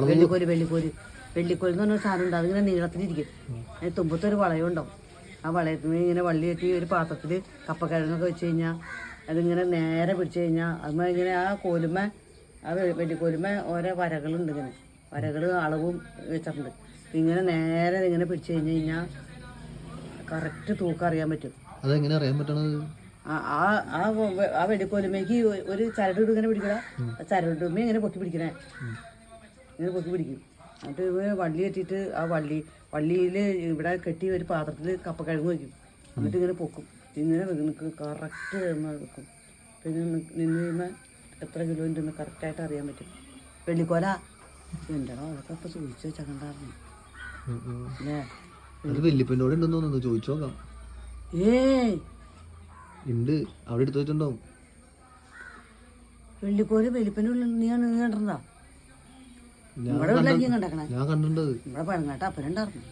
വെള്ളിക്കോല് വെള്ളിക്കോല് വെള്ളിക്കോല് എന്ന് പറഞ്ഞ സാധനം ഉണ്ട്. അതിങ്ങനെ നീളത്തിലിരിക്കും. അതിന് തുമ്പത്തൊരു വളയം ഉണ്ടാവും. ആ വളയത്തിന് ഇങ്ങനെ വള്ളി കെട്ടി ഒരു പാത്രത്തിൽ കപ്പക്കിഴങ്ങൊക്കെ വെച്ച് കഴിഞ്ഞാൽ അതിങ്ങനെ നേരെ പിടിച്ചു കഴിഞ്ഞാൽ അതുമ്പോൾ ഇങ്ങനെ ആ കോലുമ ആ വെള്ളിക്കോലുമ ഓരോ വരകളുണ്ട്. ഇങ്ങനെ വരകൾ അളവും വെച്ചിട്ടുണ്ട്. ഇങ്ങനെ നേരെ ഇങ്ങനെ പിടിച്ചു കഴിഞ്ഞ് കഴിഞ്ഞാൽ കറക്റ്റ് തൂക്കം അറിയാൻ പറ്റും. അതെങ്ങനെ അറിയാൻ പറ്റണത്? ആ വെള്ളിക്കോലുമേക്ക് ഒരു ചരട് ഇങ്ങനെ പിടിക്കണ ചരടുമേ ഇങ്ങനെ പൊക്കി പിടിക്കണേ, ഇങ്ങനെ പൊക്കി പിടിക്കും. എന്നിട്ട് വള്ളി കെട്ടിയിട്ട് ആ വള്ളിയിൽ ഇവിടെ കെട്ടി ഒരു പാത്രത്തിൽ കപ്പക്കിഴങ്ങ് വയ്ക്കും. എന്നിട്ട് ഇങ്ങനെ പൊക്കും. ഇങ്ങനെ നിൽക്കും, കറക്റ്റ് വെക്കും. പിന്നെ നിന്ന് കഴിയുമ്പോൾ എത്ര കിലോ ഉണ്ടെന്ന് കറക്റ്റായിട്ട് അറിയാൻ പറ്റും. വെള്ളിക്കോല എന്താണോ അതൊക്കെ ഇപ്പം സൂക്ഷിച്ച് വെച്ചേക്കണ്ടായിരുന്നു അല്ലേ? വെല്ലിപ്പനോട് ഉണ്ടെന്ന് തോന്നുന്നു, ചോദിച്ചു നോക്കാം. ഉണ്ട്, അവിടെ എടുത്തു വെച്ചിട്ടുണ്ടാവും. വെള്ളിക്കോല് വെല്ലിപ്പനുള്ള നീ കണ്ടിട്ടുണ്ടോ? ഞാൻ കണ്ടിട്ടുണ്ട്. ഇവിടെ പഴങ്ങാട്ട അപ്പനുണ്ടായിരുന്നു.